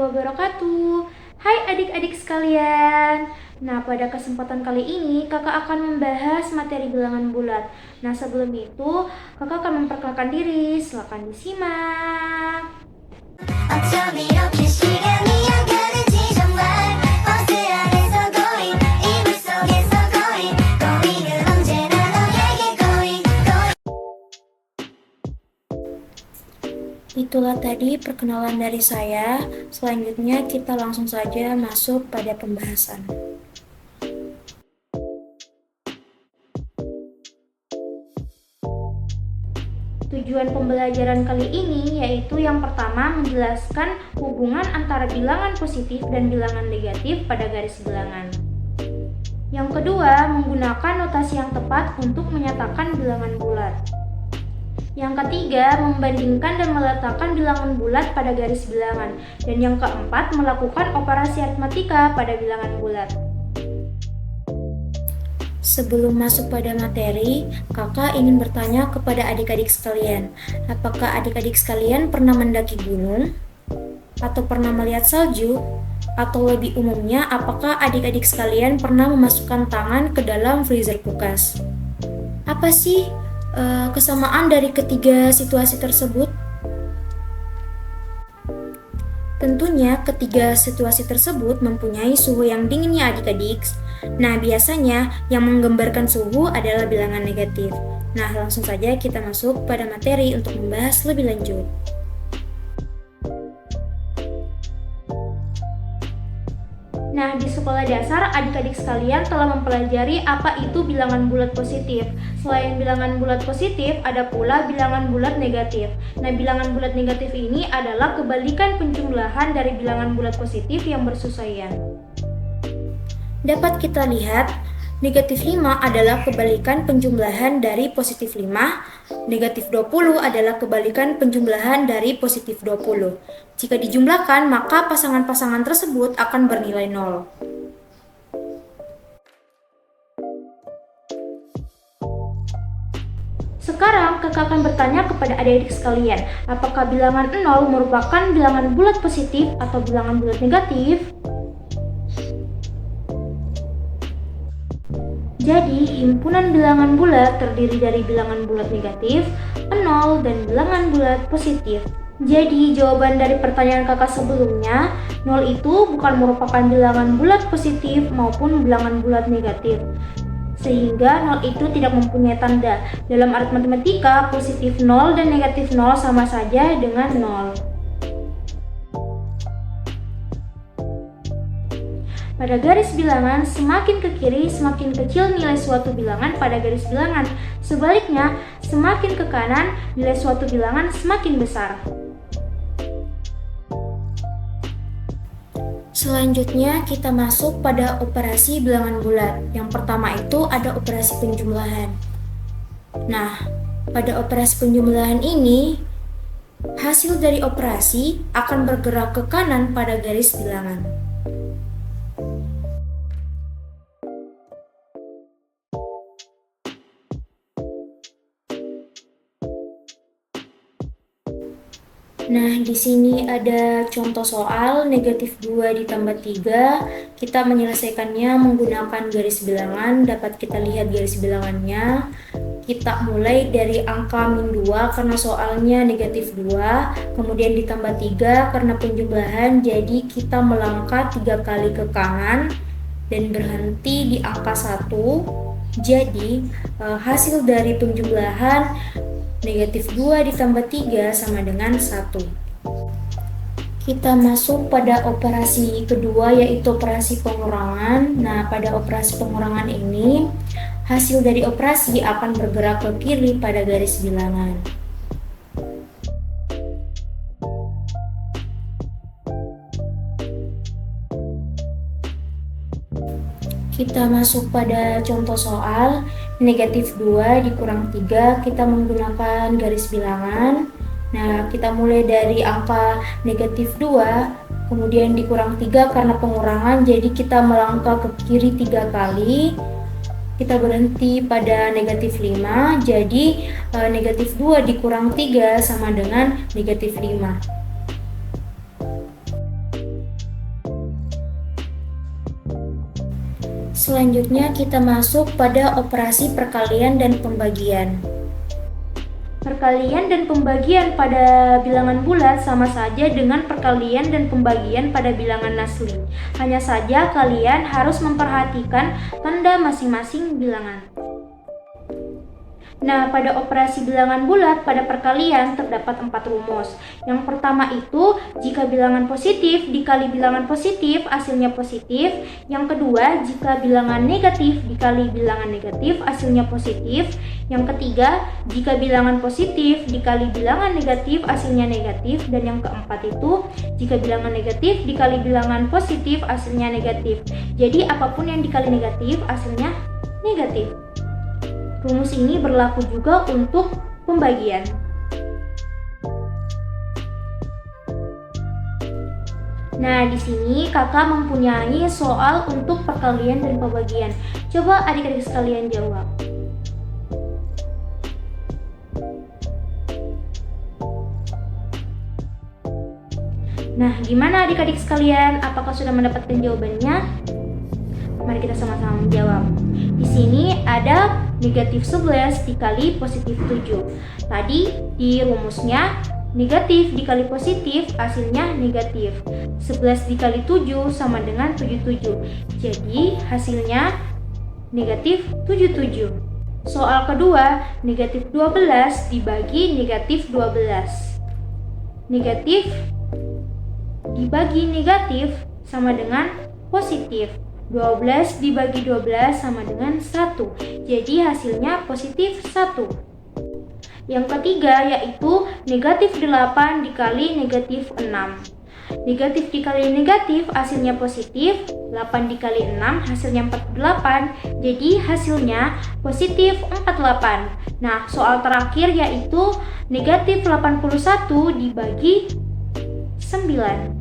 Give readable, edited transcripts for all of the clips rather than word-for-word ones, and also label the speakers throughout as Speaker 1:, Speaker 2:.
Speaker 1: wabarakatuh. Hai adik-adik sekalian. Nah, pada kesempatan kali ini kakak akan membahas materi bilangan bulat. Nah, sebelum itu kakak akan memperkenalkan diri. Silakan disimak. Itulah tadi perkenalan dari saya. Selanjutnya kita langsung saja masuk pada pembahasan. Tujuan pembelajaran kali ini yaitu yang pertama menjelaskan hubungan antara bilangan positif dan bilangan negatif pada garis bilangan. Yang kedua, menggunakan notasi yang tepat untuk menyatakan bilangan bulat. Yang ketiga, membandingkan dan meletakkan bilangan bulat pada garis bilangan. Dan yang keempat, melakukan operasi aritmatika pada bilangan bulat. Sebelum masuk pada materi, kakak ingin bertanya kepada adik-adik sekalian. Apakah adik-adik sekalian pernah mendaki gunung? Atau pernah melihat salju? Atau lebih umumnya, apakah adik-adik sekalian pernah memasukkan tangan ke dalam freezer kulkas? Apa sih kesamaan dari ketiga situasi tersebut? Tentunya ketiga situasi tersebut mempunyai suhu yang dingin ya adik-adik. Nah, biasanya yang menggambarkan suhu adalah bilangan negatif. Nah, langsung saja kita masuk pada materi untuk membahas lebih lanjut. Nah, di sekolah dasar, adik-adik sekalian telah mempelajari apa itu bilangan bulat positif. Selain bilangan bulat positif, ada pula bilangan bulat negatif. Nah, bilangan bulat negatif ini adalah kebalikan penjumlahan dari bilangan bulat positif yang bersusuaian. Dapat kita lihat, negatif 5 adalah kebalikan penjumlahan dari positif 5, negatif 20 adalah kebalikan penjumlahan dari positif 20. Jika dijumlahkan, maka pasangan-pasangan tersebut akan bernilai 0. Sekarang kakak akan bertanya kepada adik-adik sekalian, apakah bilangan 0 merupakan bilangan bulat positif atau bilangan bulat negatif? Jadi, himpunan bilangan bulat terdiri dari bilangan bulat negatif, 0, dan bilangan bulat positif. Jadi, jawaban dari pertanyaan kakak sebelumnya, 0 itu bukan merupakan bilangan bulat positif maupun bilangan bulat negatif. Sehingga 0 itu tidak mempunyai tanda. Dalam aritmatika, positif 0 dan negatif 0 sama saja dengan 0. Pada garis bilangan, semakin ke kiri, semakin kecil nilai suatu bilangan pada garis bilangan. Sebaliknya, semakin ke kanan, nilai suatu bilangan semakin besar. Selanjutnya, kita masuk pada operasi bilangan bulat. Yang pertama itu ada operasi penjumlahan. Nah, pada operasi penjumlahan ini, hasil dari operasi akan bergerak ke kanan pada garis bilangan. Nah, di sini ada contoh soal negatif 2 ditambah 3. Kita menyelesaikannya menggunakan garis bilangan. Dapat kita lihat garis bilangannya. Kita mulai dari angka min 2 karena soalnya negatif 2. Kemudian ditambah 3 karena penjumlahan. Jadi kita melangkah 3 kali ke kanan dan berhenti di angka 1. Jadi hasil dari penjumlahan negatif 2 ditambah 3 sama dengan 1. Kita masuk pada operasi kedua yaitu operasi pengurangan. Nah, pada operasi pengurangan ini, hasil dari operasi akan bergerak ke kiri pada garis bilangan. Kita masuk pada contoh soal negatif 2 dikurang 3, kita menggunakan garis bilangan. Nah, kita mulai dari angka negatif 2, kemudian dikurang 3 karena pengurangan, jadi kita melangkah ke kiri 3 kali. Kita berhenti pada negatif 5, jadi negatif 2 dikurang 3 sama dengan negatif 5. Selanjutnya kita masuk pada operasi perkalian dan pembagian. Perkalian dan pembagian pada bilangan bulat sama saja dengan perkalian dan pembagian pada bilangan nasli. Hanya saja kalian harus memperhatikan tanda masing-masing bilangan. Nah, pada operasi bilangan bulat pada perkalian terdapat 4 rumus. Yang pertama itu, jika bilangan positif dikali bilangan positif hasilnya positif. Yang kedua, jika bilangan negatif dikali bilangan negatif hasilnya positif. Yang ketiga, jika bilangan positif dikali bilangan negatif hasilnya negatif. Dan yang keempat itu, jika bilangan negatif dikali bilangan positif hasilnya negatif. Jadi apapun yang dikali negatif hasilnya negatif. Rumus ini berlaku juga untuk pembagian. Nah, di sini kakak mempunyai soal untuk perkalian dan pembagian. Coba adik-adik sekalian jawab. Nah, gimana adik-adik sekalian? Apakah sudah mendapatkan jawabannya? Mari kita sama-sama menjawab. Di sini ada negatif 11 dikali positif 7. Tadi di rumusnya negatif dikali positif hasilnya negatif. 11 dikali 7 sama dengan 77. Jadi hasilnya negatif 77. Soal kedua, negatif 12 dibagi negatif 12. Negatif dibagi negatif sama dengan positif. 12 dibagi 12 sama dengan 1. Jadi hasilnya positif 1. Yang ketiga yaitu negatif 8 dikali negatif 6. Negatif dikali negatif hasilnya positif. 8 dikali 6 hasilnya 48. Jadi hasilnya positif 48. Nah, soal terakhir yaitu negatif 81 dibagi 9.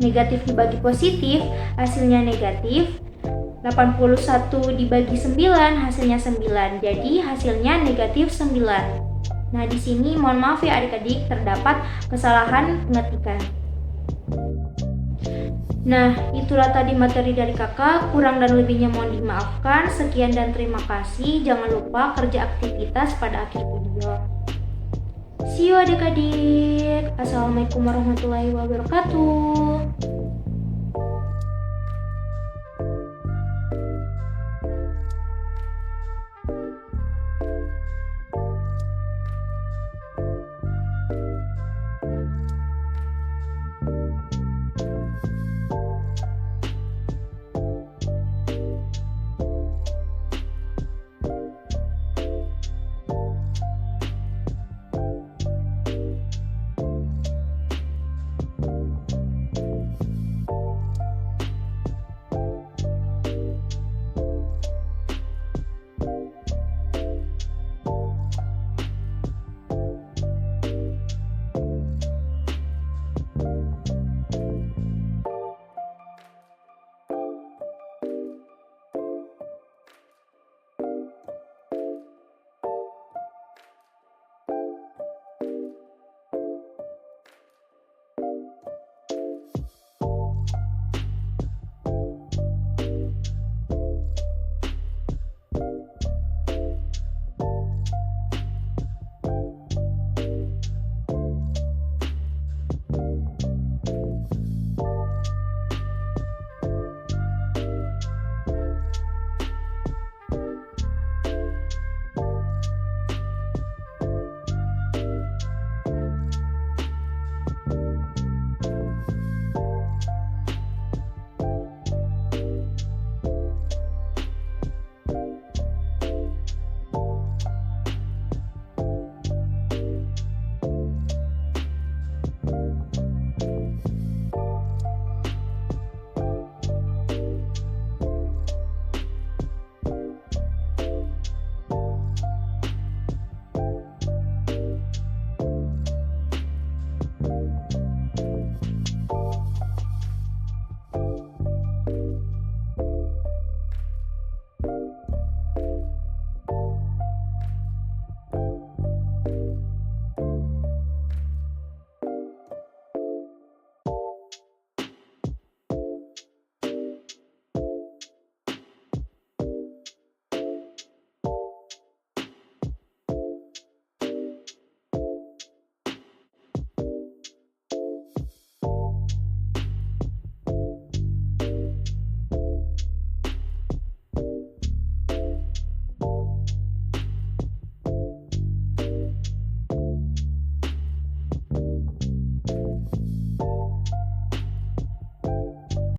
Speaker 1: Negatif dibagi positif hasilnya negatif. 81 dibagi 9 hasilnya 9. Jadi hasilnya negatif 9. Nah, di sini mohon maaf ya adik-adik, terdapat kesalahan pengetikan. Nah, itulah tadi materi dari kakak. Kurang dan lebihnya mohon dimaafkan. Sekian dan terima kasih. Jangan lupa kerja aktivitas pada akhir video. See you adik-adik. Assalamualaikum warahmatullahi wabarakatuh.